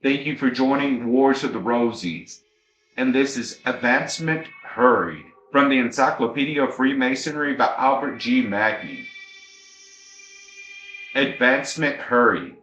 Thank you for joining Wars of the Rosies. And this is Advancement Hurried from the Encyclopedia of Freemasonry by Albert G. Mackey. Advancement Hurried.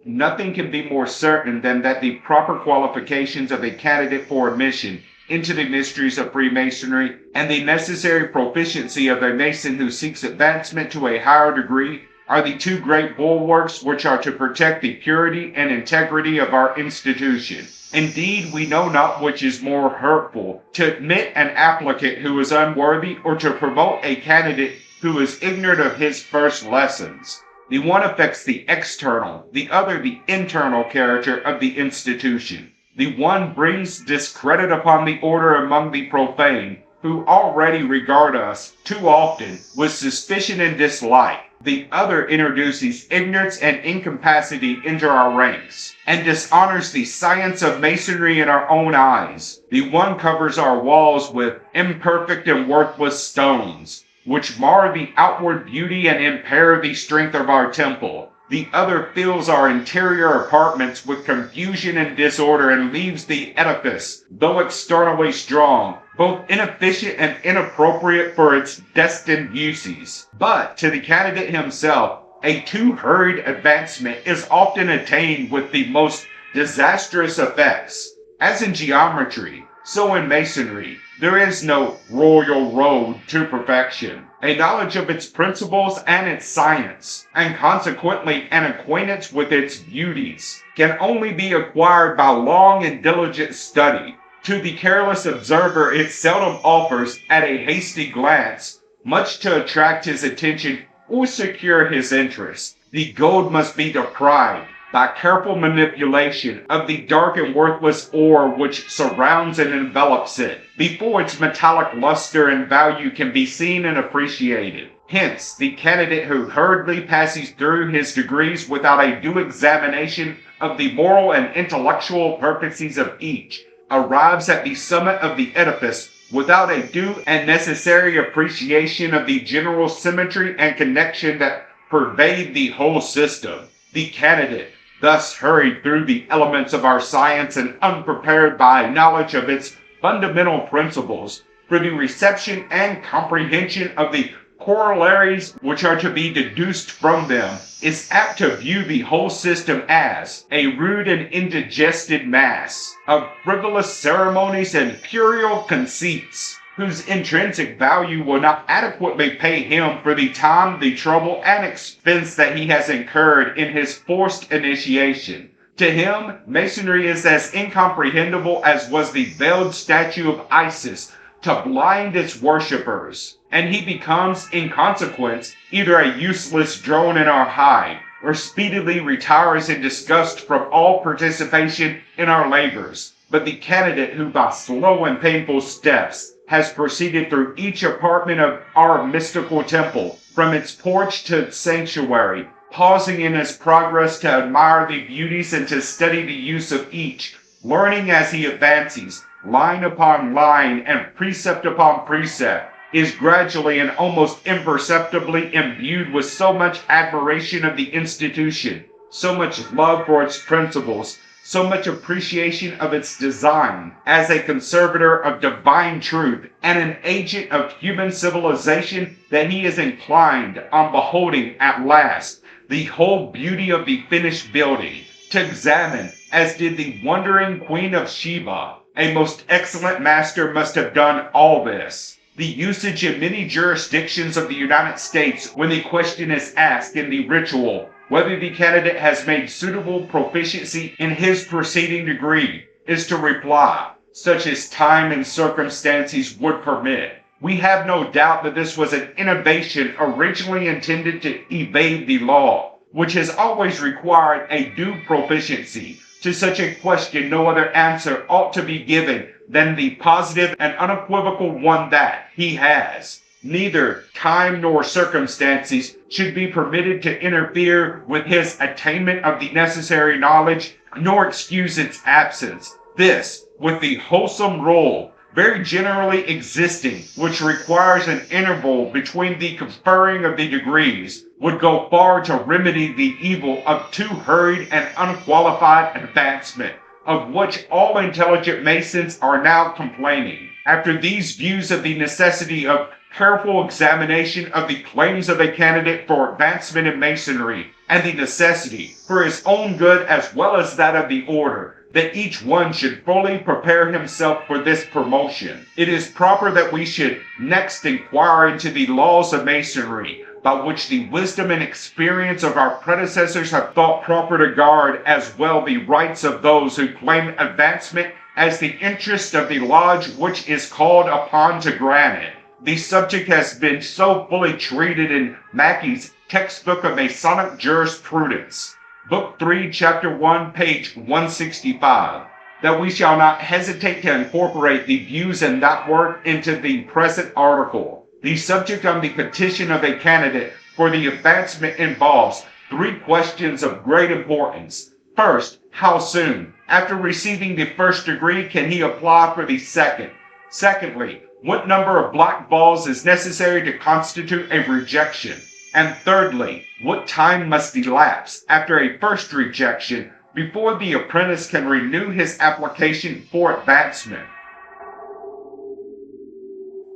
Nothing can be more certain than that the proper qualifications of a candidate for admission into the mysteries of Freemasonry and the necessary proficiency of a Mason who seeks advancement to a higher degree are the two great bulwarks which are to protect the purity and integrity of our institution. Indeed, we know not which is more hurtful, to admit an applicant who is unworthy or to promote a candidate who is ignorant of his first lessons. The one affects the external, the other the internal character of the institution. The one brings discredit upon the order among the profane, who already regard us, too often, with suspicion and dislike. The other introduces ignorance and incapacity into our ranks, and dishonors the science of masonry in our own eyes. The one covers our walls with imperfect and worthless stones, which mar the outward beauty and impair the strength of our temple. The other fills our interior apartments with confusion and disorder and leaves the edifice, though externally strong, both inefficient and inappropriate for its destined uses. But to the candidate himself, a too hurried advancement is often attained with the most disastrous effects. As in geometry, so in masonry, there is no royal road to perfection. A knowledge of its principles and its science, and consequently an acquaintance with its beauties, can only be acquired by long and diligent study. To the careless observer it seldom offers, at a hasty glance, much to attract his attention or secure his interest. The gold must be deprived, by careful manipulation, of the dark and worthless ore which surrounds and envelops it, before its metallic luster and value can be seen and appreciated. Hence, the candidate who hurriedly passes through his degrees without a due examination of the moral and intellectual purposes of each, arrives at the summit of the edifice without a due and necessary appreciation of the general symmetry and connection that pervade the whole system. The candidate, thus hurried through the elements of our science and unprepared by knowledge of its fundamental principles for the reception and comprehension of the corollaries which are to be deduced from them, is apt to view the whole system as a rude and indigested mass of frivolous ceremonies and puerile conceits, whose intrinsic value will not adequately pay him for the time, the trouble, and expense that he has incurred in his forced initiation. To him, masonry is as incomprehensible as was the veiled statue of Isis to blind its worshippers, and he becomes, in consequence, either a useless drone in our hive, or speedily retires in disgust from all participation in our labors. But the candidate who by slow and painful steps has proceeded through each apartment of our mystical temple, from its porch to its sanctuary, pausing in his progress to admire the beauties and to study the use of each, learning as he advances, line upon line and precept upon precept, is gradually and almost imperceptibly imbued with so much admiration of the institution, so much love for its principles, so much appreciation of its design, as a conservator of divine truth and an agent of human civilization, that he is inclined, on beholding at last the whole beauty of the finished building, to examine, as did the wondering Queen of Sheba. A most excellent master must have done all this. The usage in many jurisdictions of the United States, when the question is asked in the ritual whether the candidate has made suitable proficiency in his preceding degree, is to reply, such as time and circumstances would permit. We have no doubt that this was an innovation originally intended to evade the law, which has always required a due proficiency. To such a question no other answer ought to be given than the positive and unequivocal one that he has. Neither time nor circumstances should be permitted to interfere with his attainment of the necessary knowledge, nor excuse its absence. This, with the wholesome rule very generally existing, which requires an interval between the conferring of the degrees, would go far to remedy the evil of too hurried and unqualified advancement. of which all intelligent Masons are now complaining. After these views of the necessity of careful examination of the claims of a candidate for advancement in Masonry, and the necessity, for his own good as well as that of the order, that each one should fully prepare himself for this promotion, it is proper that we should next inquire into the laws of Masonry, by which the wisdom and experience of our predecessors have thought proper to guard as well the rights of those who claim advancement as the interest of the lodge which is called upon to grant it. The subject has been so fully treated in Mackey's Textbook of Masonic Jurisprudence, Book 3, Chapter 1, page 165, that we shall not hesitate to incorporate the views in that work into the present article. The subject on the petition of a candidate for the advancement involves 3 questions of great importance. First, how soon, after receiving the first degree, can he apply for the second? Secondly, what number of black balls is necessary to constitute a rejection? And thirdly, what time must elapse after a first rejection before the apprentice can renew his application for advancement?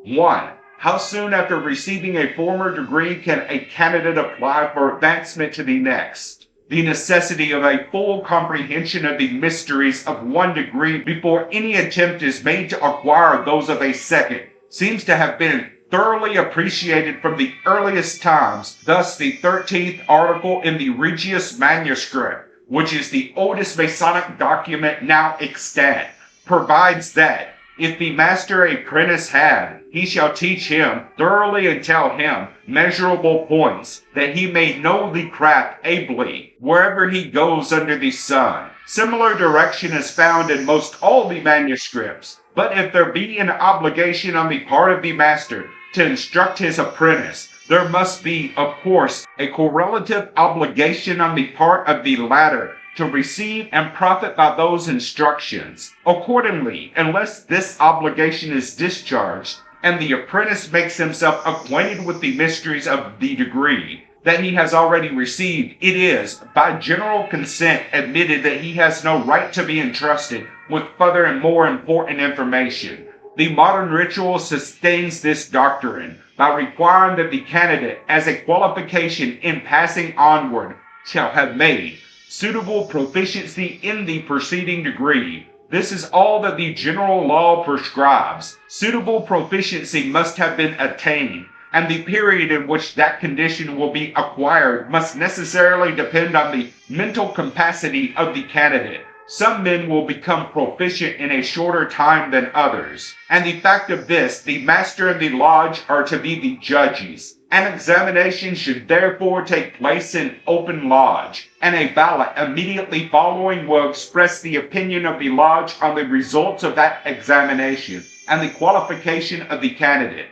1. How soon after receiving a former degree can a candidate apply for advancement to the next? The necessity of a full comprehension of the mysteries of one degree before any attempt is made to acquire those of a second seems to have been thoroughly appreciated from the earliest times. Thus, the 13th article in the Regius manuscript, which is the oldest Masonic document now extant, provides that if the master a apprentice had, he shall teach him thoroughly and tell him measurable points, that he may know the craft ably wherever he goes under the sun. Similar direction is found in most all the manuscripts. But if there be an obligation on the part of the master to instruct his apprentice, there must be, of course, a correlative obligation on the part of the latter to receive and profit by those instructions. Accordingly, unless this obligation is discharged, and the apprentice makes himself acquainted with the mysteries of the degree that he has already received, it is, by general consent, admitted that he has no right to be entrusted with further and more important information. The modern ritual sustains this doctrine by requiring that the candidate, as a qualification in passing onward, shall have made suitable proficiency in the preceding degree. This is all that the general law prescribes. Suitable proficiency must have been attained, and the period in which that condition will be acquired must necessarily depend on the mental capacity of the candidate. Some men will become proficient in a shorter time than others, and the fact of this, the master and the lodge are to be the judges. An examination should therefore take place in open lodge, and a ballot immediately following will express the opinion of the lodge on the results of that examination and the qualification of the candidate.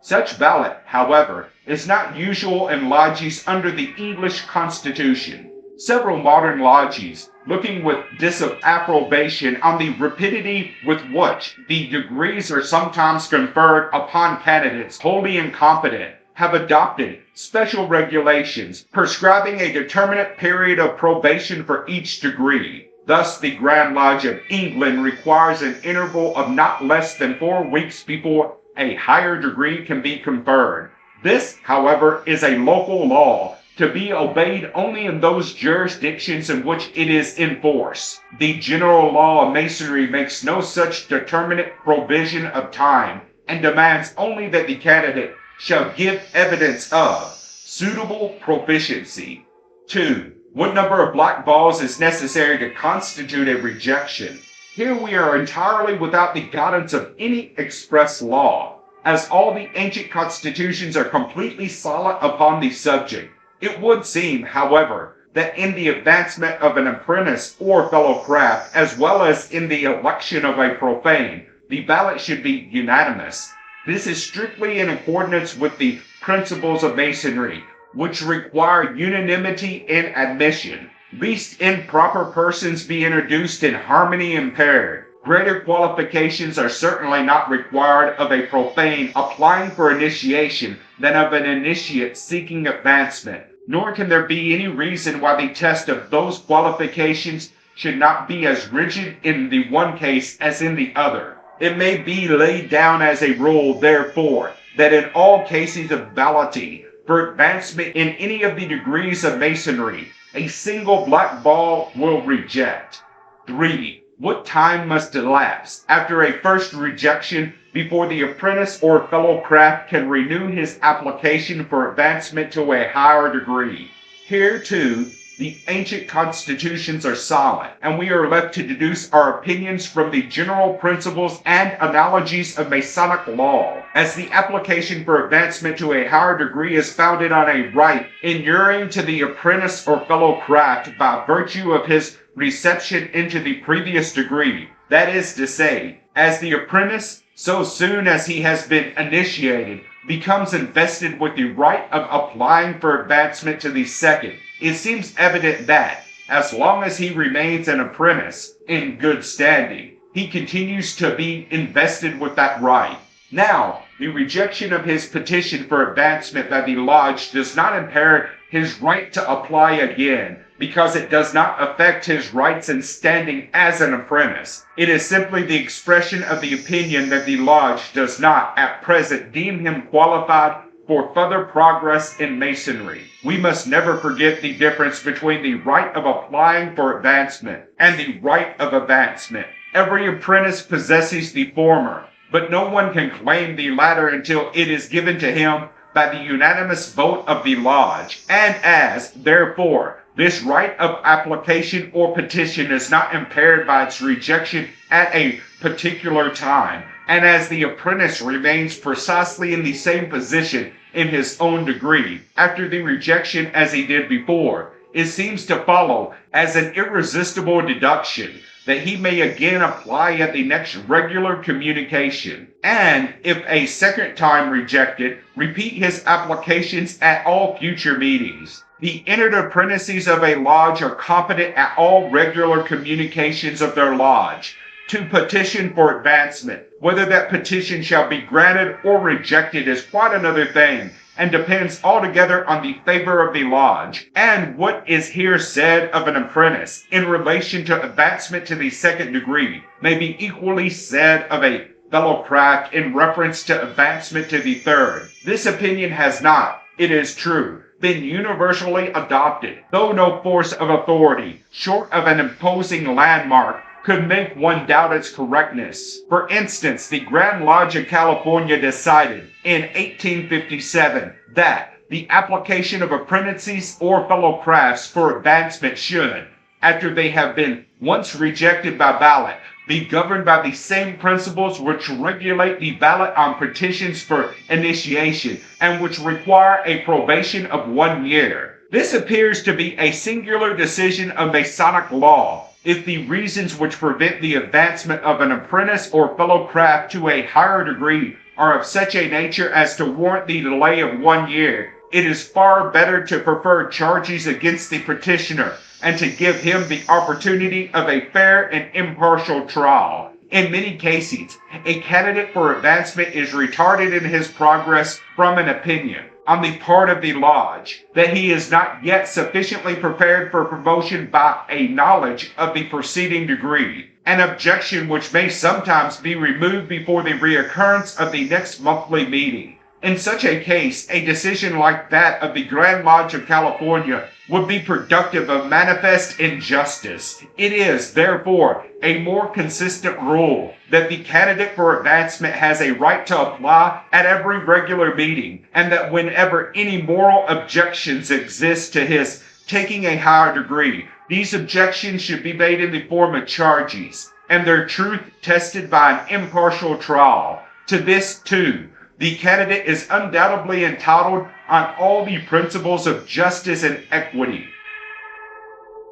Such ballot, however, is not usual in lodges under the English Constitution. Several modern lodges, looking with disapprobation on the rapidity with which the degrees are sometimes conferred upon candidates wholly incompetent, have adopted special regulations prescribing a determinate period of probation for each degree. Thus, the Grand Lodge of England requires an interval of not less than 4 weeks before a higher degree can be conferred. This, however, is a local law, to be obeyed only in those jurisdictions in which it is in force. The general law of Masonry makes no such determinate provision of time, and demands only that the candidate shall give evidence of suitable proficiency. 2. What number of black balls is necessary to constitute a rejection? Here we are entirely without the guidance of any express law, as all the ancient constitutions are completely silent upon the subject. It would seem, however, that in the advancement of an apprentice or fellow craft, as well as in the election of a profane, the ballot should be unanimous. This is strictly in accordance with the principles of Masonry, which require unanimity in admission, lest improper persons be introduced and harmony impaired. Greater qualifications are certainly not required of a profane applying for initiation than of an initiate seeking advancement. nor can there be any reason why the test of those qualifications should not be as rigid in the one case as in the other. It may be laid down as a rule, therefore, that in all cases of balloting for advancement in any of the degrees of masonry, a single black ball will reject. 3. What time must elapse after a first rejection before the apprentice or fellow craft can renew his application for advancement to a higher degree? Here, too, the ancient constitutions are silent, and we are left to deduce our opinions from the general principles and analogies of Masonic law, as the application for advancement to a higher degree is founded on a right inuring to the apprentice or fellow craft by virtue of his reception into the previous degree. That is to say, as the apprentice, so soon as he has been initiated, becomes invested with the right of applying for advancement to the second, it seems evident that, as long as he remains an apprentice in good standing, he continues to be invested with that right. Now, the rejection of his petition for advancement by the lodge does not impair his right to apply again, because it does not affect his rights and standing as an apprentice. It is simply the expression of the opinion that the lodge does not, at present, deem him qualified for further progress in masonry. We must never forget the difference between the right of applying for advancement and the right of advancement. Every apprentice possesses the former, but no one can claim the latter until it is given to him by the unanimous vote of the lodge, and as, therefore, this right of application or petition is not impaired by its rejection at a particular time, and as the apprentice remains precisely in the same position in his own degree after the rejection as he did before, it seems to follow as an irresistible deduction that he may again apply at the next regular communication, and, if a second time rejected, repeat his applications at all future meetings. The entered apprentices of a lodge are competent at all regular communications of their lodge to petition for advancement. Whether that petition shall be granted or rejected is quite another thing, and depends altogether on the favor of the lodge. And what is here said of an apprentice in relation to advancement to the second degree may be equally said of a fellow craft in reference to advancement to the third. This opinion has not, it is true, been universally adopted, though no force of authority, short of an imposing landmark, could make one doubt its correctness. For instance, the Grand Lodge of California decided in 1857 that the application of apprentices or fellow crafts for advancement should, after they have been once rejected by ballot, be governed by the same principles which regulate the ballot on petitions for initiation and which require a probation of 1 year. This appears to be a singular decision of Masonic law. If the reasons which prevent the advancement of an apprentice or fellow craft to a higher degree are of such a nature as to warrant the delay of 1 year, it is far better to prefer charges against the petitioner and to give him the opportunity of a fair and impartial trial. In many cases, a candidate for advancement is retarded in his progress from an opinion on the part of the lodge that he is not yet sufficiently prepared for promotion by a knowledge of the preceding degree, an objection which may sometimes be removed before the reoccurrence of the next monthly meeting. In such a case, a decision like that of the Grand Lodge of California would be productive of manifest injustice. It is, therefore, a more consistent rule that the candidate for advancement has a right to apply at every regular meeting, and that whenever any moral objections exist to his taking a higher degree, these objections should be made in the form of charges, and their truth tested by an impartial trial. To this, too, the candidate is undoubtedly entitled on all the principles of justice and equity.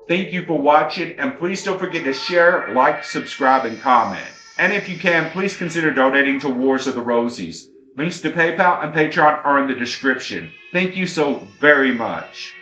Thank you for watching, and please don't forget to share, like, subscribe, and comment. And if you can, please consider donating to Wars of the Rosies. Links to PayPal and Patreon are in the description. Thank you so very much.